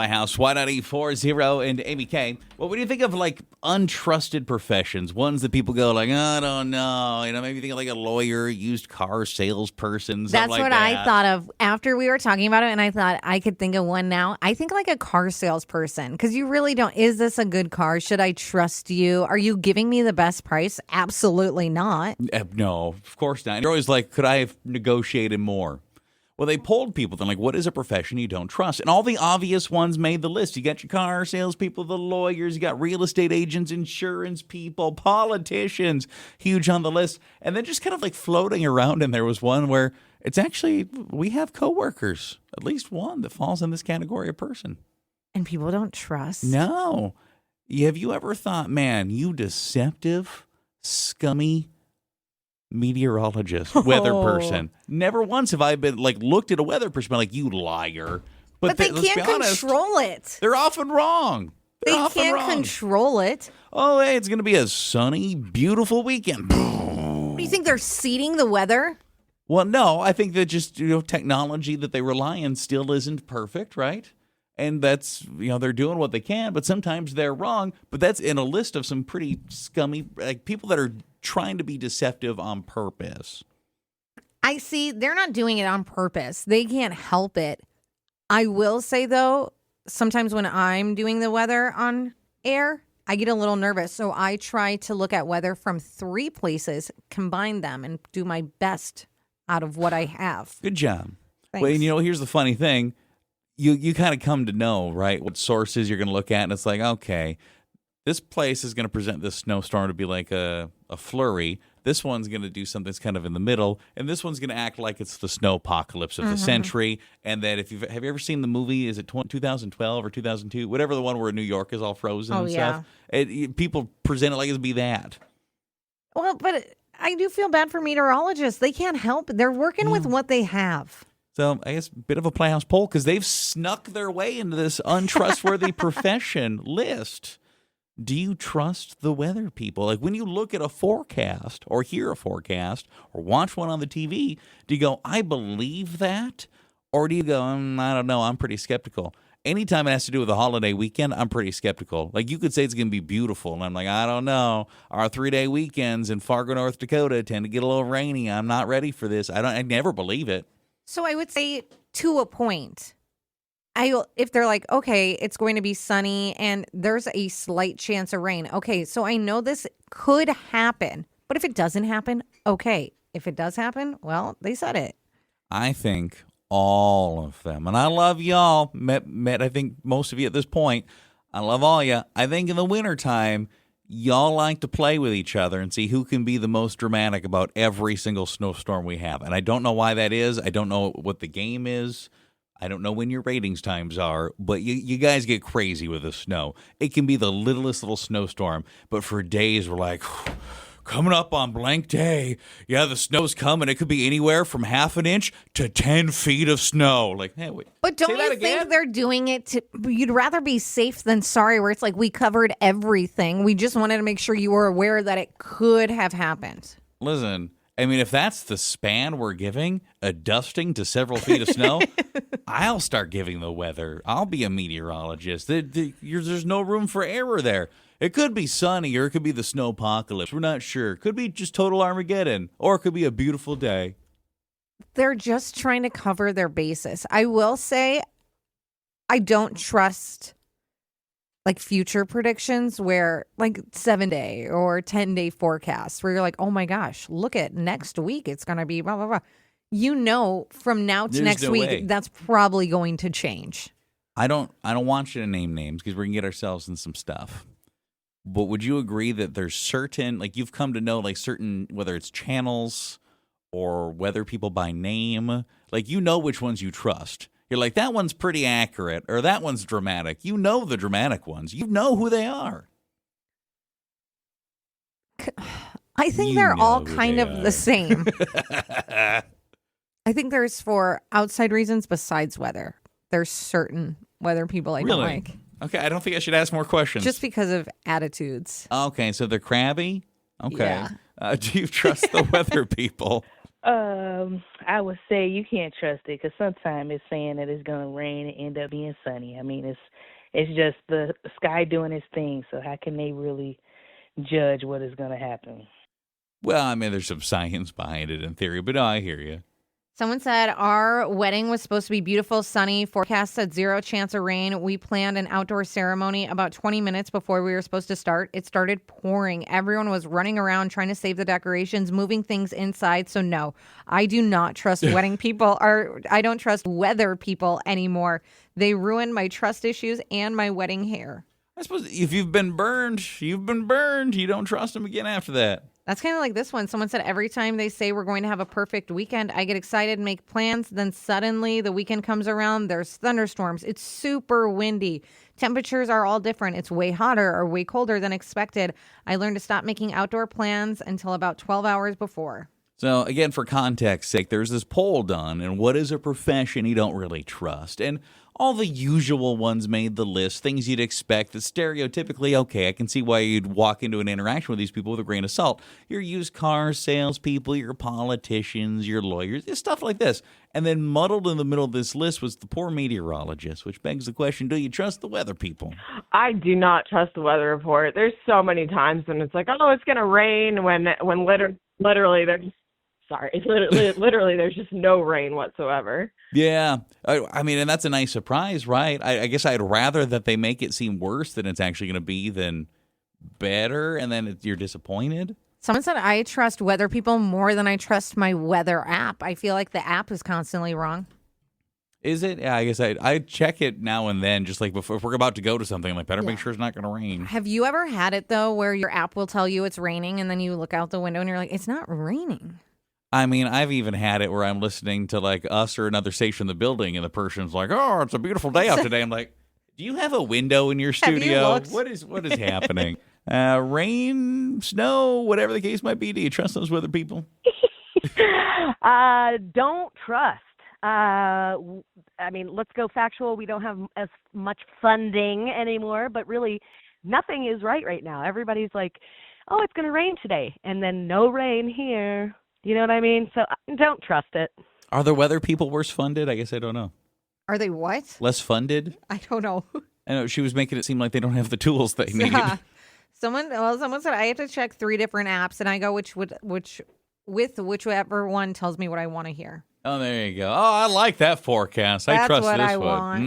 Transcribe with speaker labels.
Speaker 1: My house, Y940 and Amy K. What do you think of like untrusted professions? Ones that people go like, I don't know. Maybe think of like a lawyer, used car salesperson, something
Speaker 2: That's
Speaker 1: like
Speaker 2: what
Speaker 1: that.
Speaker 2: I thought of after we were talking about it, and I thought I could think of one now. I think like a car salesperson, because you really don't. Is this a good car? Should I trust you? Are you giving me the best price? Absolutely not.
Speaker 1: No, of course not. You're always like, could I have negotiated more? Well, they polled people. They're like, what is a profession you don't trust? And all the obvious ones made the list. You got your car salespeople, the lawyers, you got real estate agents, insurance people, politicians, huge on the list. And then just kind of like floating around, and there was one where it's actually, we have coworkers, at least one that falls in this category of person.
Speaker 2: And people don't trust.
Speaker 1: No. Have you ever thought, man, you deceptive, scummy meteorologist, weather person? Never once have I been like looked at a weather person like, you liar.
Speaker 2: But they
Speaker 1: let's
Speaker 2: can't
Speaker 1: be honest,
Speaker 2: control it.
Speaker 1: they're often wrong.
Speaker 2: They can't control it.
Speaker 1: Oh, hey, it's going to be a sunny, beautiful weekend.
Speaker 2: Do you think they're seeding the weather?
Speaker 1: Well, no, I think that just technology that they rely on still isn't perfect, right? And that's, they're doing what they can, but sometimes they're wrong. But that's in a list of some pretty scummy, like people that are trying to be deceptive on purpose.
Speaker 2: I see. They're not doing it on purpose. They can't help it. I will say, though, sometimes when I'm doing the weather on air, I get a little nervous. So I try to look at weather from 3 places, combine them, and do my best out of what I have.
Speaker 1: Good job.
Speaker 2: Thanks.
Speaker 1: Well, and here's the funny thing. You kind of come to know, right, what sources you're going to look at, and it's like, okay, this place is going to present this snowstorm to be like a flurry. This one's going to do something that's kind of in the middle, and this one's going to act like it's the snow apocalypse of the century. And that have you ever seen the movie? Is it 2012 or 2002? Whatever, the one where New York is all frozen and stuff. People present it like it'd be that.
Speaker 2: Well, but I do feel bad for meteorologists. They can't help it. They're working with what they have.
Speaker 1: So I guess a bit of a Playhouse poll because they've snuck their way into this untrustworthy profession list. Do you trust the weather people? Like when you look at a forecast or hear a forecast or watch one on the TV, do you go, I believe that? Or do you go, I don't know, I'm pretty skeptical. Anytime it has to do with a holiday weekend, I'm pretty skeptical. Like you could say it's going to be beautiful, and I'm like, I don't know. Our 3-day weekends in Fargo, North Dakota tend to get a little rainy. I'm not ready for this. I never believe it.
Speaker 2: So I would say to a point, if they're like, okay, it's going to be sunny and there's a slight chance of rain. Okay, so I know this could happen, but if it doesn't happen, okay. If it does happen, well, they said it.
Speaker 1: I think all of them, and I love y'all, met I think most of you at this point. I love all you. I think in the wintertime, y'all like to play with each other and see who can be the most dramatic about every single snowstorm we have. And I don't know why that is. I don't know what the game is. I don't know when your ratings times are, but you guys get crazy with the snow. It can be the littlest little snowstorm, but for days we're like, coming up on blank day, yeah, the snow's coming. It could be anywhere from half an inch to 10 feet of snow. Like, hey, wait.
Speaker 2: But don't you think they're doing it to, you'd rather be safe than sorry, where it's like we covered everything. We just wanted to make sure you were aware that it could have happened.
Speaker 1: Listen, I mean, if that's the span we're giving, a dusting to several feet of snow, I'll start giving the weather. I'll be a meteorologist. There's no room for error there. It could be sunny or it could be the snow apocalypse. We're not sure. It could be just total Armageddon or it could be a beautiful day.
Speaker 2: They're just trying to cover their bases. I will say I don't trust like future predictions where like 7-day or 10-day forecasts where you're like, oh my gosh, look at next week. It's going to be blah, blah, blah. From now to next week, that's probably going to change.
Speaker 1: I don't want you to name names because we're going to get ourselves in some stuff. But would you agree that there's certain, like you've come to know like certain, whether it's channels or weather people by name, like you know which ones you trust. You're like, that one's pretty accurate or that one's dramatic. You know the dramatic ones. You know who they are.
Speaker 2: I think they're all kind of the same. I think there's for outside reasons besides weather. There's certain weather people I don't like.
Speaker 1: Okay, I don't think I should ask more questions.
Speaker 2: Just because of attitudes.
Speaker 1: Okay, so they're crabby? Okay.
Speaker 2: Yeah.
Speaker 1: Do you trust the weather people?
Speaker 3: I would say you can't trust it because sometimes it's saying that it's gonna rain and end up being sunny. I mean, it's just the sky doing its thing. So how can they really judge what is gonna happen?
Speaker 1: Well, I mean, there's some science behind it in theory, but no, I hear you.
Speaker 2: Someone said our wedding was supposed to be beautiful, sunny. Forecast said 0 chance of rain. We planned an outdoor ceremony about 20 minutes before we were supposed to start. It started pouring. Everyone was running around trying to save the decorations, moving things inside. So no, I do not trust wedding people, or I don't trust weather people anymore. They ruined my trust issues and my wedding hair.
Speaker 1: I suppose if you've been burned, you've been burned. You don't trust them again after that.
Speaker 2: That's kind of like this one. Someone said every time they say we're going to have a perfect weekend, I get excited and make plans. Then suddenly the weekend comes around. There's thunderstorms. It's super windy. Temperatures are all different. It's way hotter or way colder than expected. I learned to stop making outdoor plans until about 12 hours before.
Speaker 1: So, again, for context sake, there's this poll done, and what is a profession you don't really trust? And all the usual ones made the list, things you'd expect that stereotypically, okay, I can see why you'd walk into an interaction with these people with a grain of salt. Your used car salespeople, your politicians, your lawyers, stuff like this. And then muddled in the middle of this list was the poor meteorologist, which begs the question, do you trust the weather people?
Speaker 4: I do not trust the weather report. There's so many times when it's like, oh, it's going to rain when literally there's literally there's just no rain whatsoever.
Speaker 1: Yeah. I mean, and that's a nice surprise, right? I guess I'd rather that they make it seem worse than it's actually going to be than better, and then you're disappointed.
Speaker 2: Someone said I trust weather people more than I trust my weather app. I feel like the app is constantly wrong.
Speaker 1: Is it? Yeah, I guess I check it now and then, just like before if we're about to go to something. I'm like, better make sure it's not going to rain.
Speaker 2: Have you ever had it, though, where your app will tell you it's raining, and then you look out the window and you're like, it's not raining?
Speaker 1: I mean, I've even had it where I'm listening to like us or another station in the building, and the person's like, "Oh, it's a beautiful day out today." I'm like, "Do you have a window in your studio? What is happening? Rain, snow, whatever the case might be. Do you trust those weather people?"
Speaker 5: Don't trust. I mean, let's go factual. We don't have as much funding anymore, but really nothing is right now. Everybody's like, oh, it's going to rain today, and then no rain here. You know what I mean? So don't trust it.
Speaker 1: Are the weather people worse funded? I guess I don't know.
Speaker 2: Are they what?
Speaker 1: Less funded?
Speaker 2: I don't know.
Speaker 1: I know she was making it seem like they don't have the tools they need.
Speaker 2: Someone said I have to check 3 different apps, and I go whichever one tells me what I want to hear.
Speaker 1: Oh, there you go. Oh, I like that forecast. I
Speaker 2: That's
Speaker 1: trust
Speaker 2: what
Speaker 1: this
Speaker 2: I
Speaker 1: one.
Speaker 2: want.